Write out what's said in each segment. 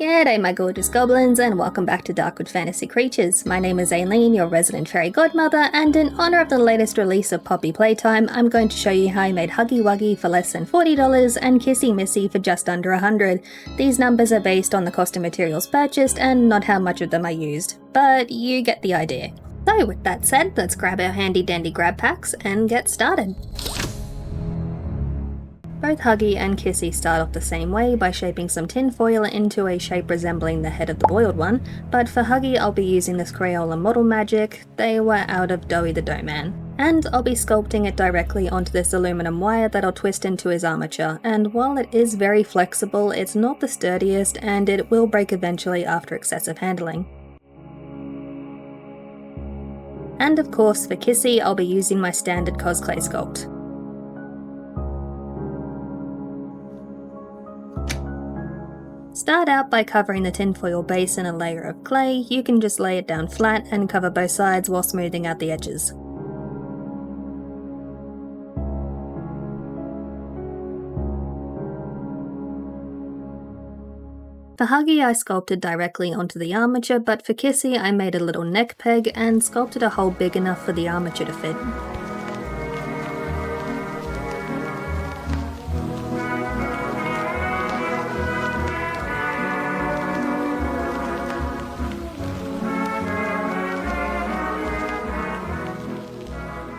G'day my gorgeous goblins and welcome back to Darkwood Fantasy Creatures. My name is Aileen, your resident fairy godmother, and in honour of the latest release of Poppy Playtime, I'm going to show you how I made Huggy Wuggy for less than $40 and Kissy Missy for just under $100. These numbers are based on the cost of materials purchased and not how much of them I used, but you get the idea. So with that said, let's grab our handy dandy grab packs and get started. Both Huggy and Kissy start off the same way by shaping some tin foil into a shape resembling the head of the boiled one, but for Huggy I'll be using this Crayola model magic. They were out of Doughy the Dough Man. And I'll be sculpting it directly onto this aluminum wire that I'll twist into his armature, and while it is very flexible, it's not the sturdiest and it will break eventually after excessive handling. And of course for Kissy I'll be using my standard cosplay sculpt. Start out by covering the tinfoil base in a layer of clay. You can just lay it down flat and cover both sides while smoothing out the edges. For Huggy I sculpted directly onto the armature, but for Kissy I made a little neck peg and sculpted a hole big enough for the armature to fit.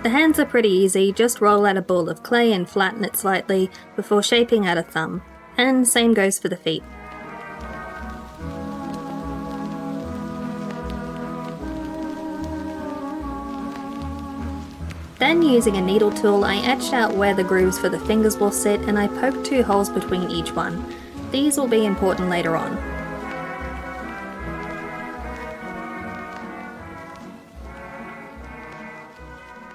The hands are pretty easy, just roll out a ball of clay and flatten it slightly before shaping out a thumb, and same goes for the feet. Then using a needle tool I etched out where the grooves for the fingers will sit and I poked 2 holes between each one. These will be important later on.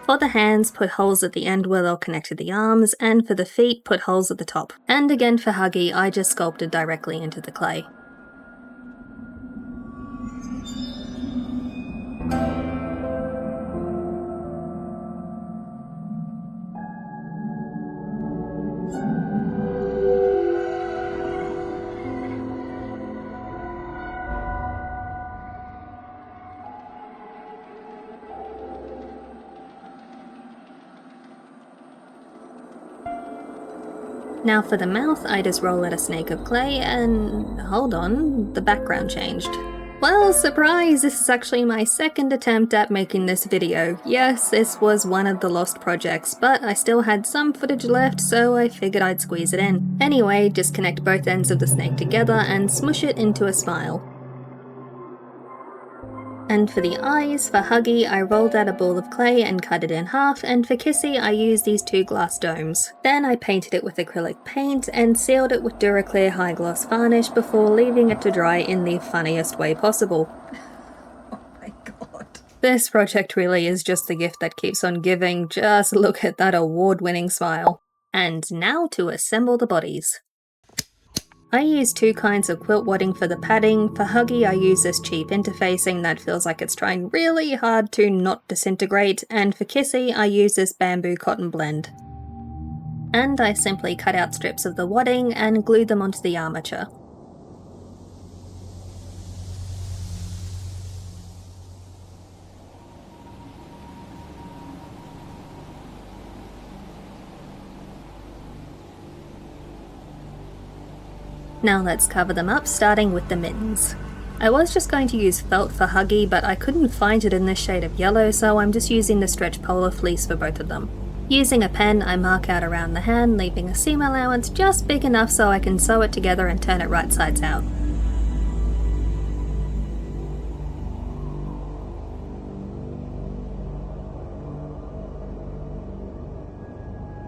For the hands, put holes at the end where they'll connect to the arms, and for the feet, put holes at the top. And again for Huggy, I just sculpted directly into the clay. Now for the mouth, I just roll out a snake of clay and hold on, the background changed. Well, surprise, this is actually my second attempt at making this video. Yes, this was one of the lost projects, but I still had some footage left, so I figured I'd squeeze it in. Anyway, just connect both ends of the snake together and smush it into a smile. And for the eyes, for Huggy, I rolled out a ball of clay and cut it in half, and for Kissy, I used these 2 glass domes. Then I painted it with acrylic paint and sealed it with Duraclear high gloss varnish before leaving it to dry in the funniest way possible. Oh my god. This project really is just the gift that keeps on giving. Just look at that award-winning smile. And now to assemble the bodies. I use 2 kinds of quilt wadding for the padding. For Huggy I use this cheap interfacing that feels like it's trying really hard to not disintegrate, and for Kissy I use this bamboo cotton blend. And I simply cut out strips of the wadding and glued them onto the armature. Now let's cover them up, starting with the mittens. I was just going to use felt for Huggy, but I couldn't find it in this shade of yellow, so I'm just using the stretch polar fleece for both of them. Using a pen, I mark out around the hand, leaving a seam allowance just big enough so I can sew it together and turn it right sides out.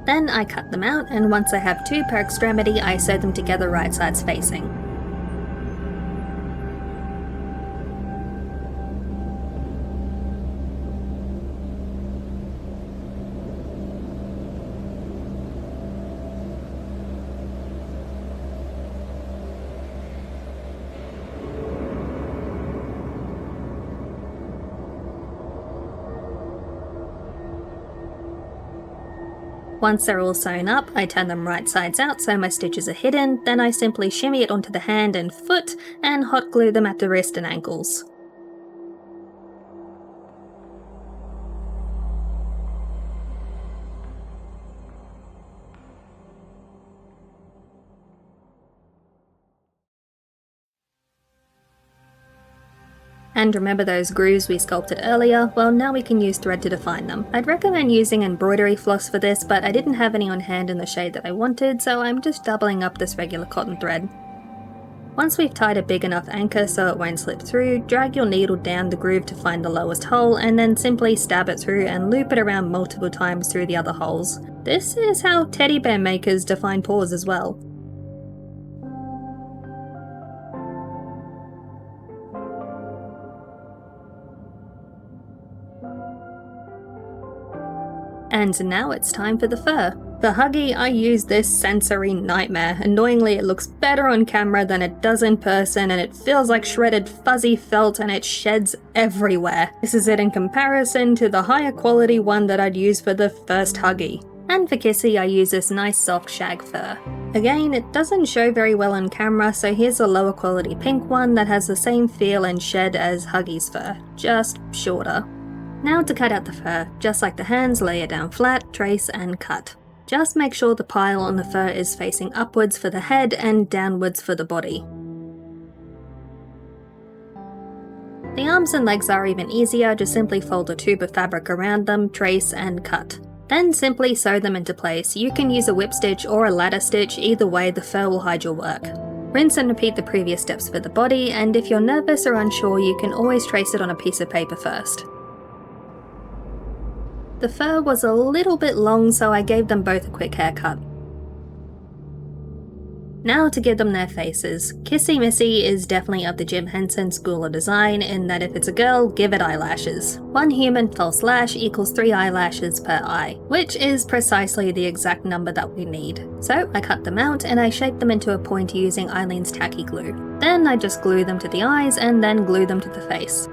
Then I cut them out, and once I have 2 per extremity, I sew them together right sides facing. Once they're all sewn up, I turn them right sides out so my stitches are hidden, then I simply shimmy it onto the hand and foot and hot glue them at the wrist and ankles. And remember those grooves we sculpted earlier? Well, now we can use thread to define them. I'd recommend using embroidery floss for this, but I didn't have any on hand in the shade that I wanted, so I'm just doubling up this regular cotton thread. Once we've tied a big enough anchor so it won't slip through, drag your needle down the groove to find the lowest hole, and then simply stab it through and loop it around multiple times through the other holes. This is how teddy bear makers define paws as well. And now it's time for the fur. For Huggy, I use this sensory nightmare. Annoyingly, it looks better on camera than it does in person, and it feels like shredded fuzzy felt and it sheds everywhere. This is it in comparison to the higher quality one that I'd use for the first Huggy. And for Kissy, I use this nice soft shag fur. Again, it doesn't show very well on camera, so here's a lower quality pink one that has the same feel and shed as Huggy's fur, just shorter. Now to cut out the fur. Just like the hands, lay it down flat, trace and cut. Just make sure the pile on the fur is facing upwards for the head and downwards for the body. The arms and legs are even easier, just simply fold a tube of fabric around them, trace and cut. Then simply sew them into place. You can use a whip stitch or a ladder stitch, either way the fur will hide your work. Rinse and repeat the previous steps for the body, and if you're nervous or unsure you can always trace it on a piece of paper first. The fur was a little bit long, so I gave them both a quick haircut. Now to give them their faces. Kissy Missy is definitely of the Jim Henson school of design in that if it's a girl, give it eyelashes. 1 human false lash equals 3 eyelashes per eye, which is precisely the exact number that we need. So I cut them out and I shaped them into a point using Eileen's tacky glue. Then I just glue them to the eyes and then glue them to the face.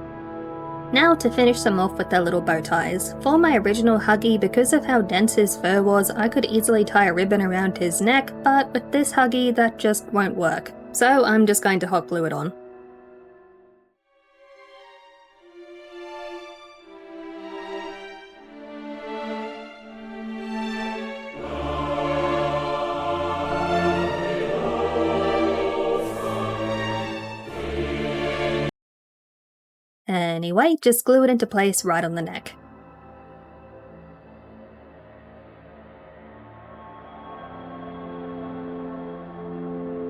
Now to finish them off with their little bow ties. For my original Huggy, because of how dense his fur was, I could easily tie a ribbon around his neck, but with this Huggy that just won't work. So I'm just going to hot glue it on. Anyway, just glue it into place right on the neck.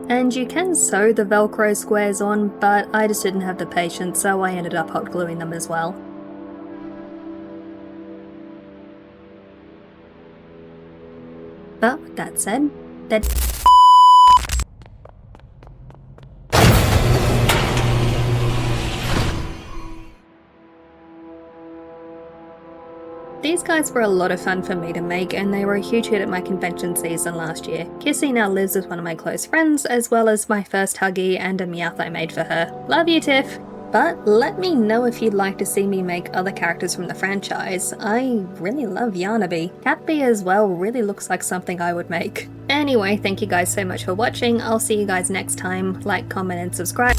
And you can sew the Velcro squares on, but I just didn't have the patience, so I ended up hot gluing them as well. But with that said, these guys were a lot of fun for me to make, and they were a huge hit at my convention season last year. Kissy now lives with one of my close friends, as well as my first Huggy and a Meowth I made for her. Love you, Tiff! But let me know if you'd like to see me make other characters from the franchise. I really love Yarnaby. Catbee as well really looks like something I would make. Anyway, thank you guys so much for watching. I'll see you guys next time. Like, comment and subscribe.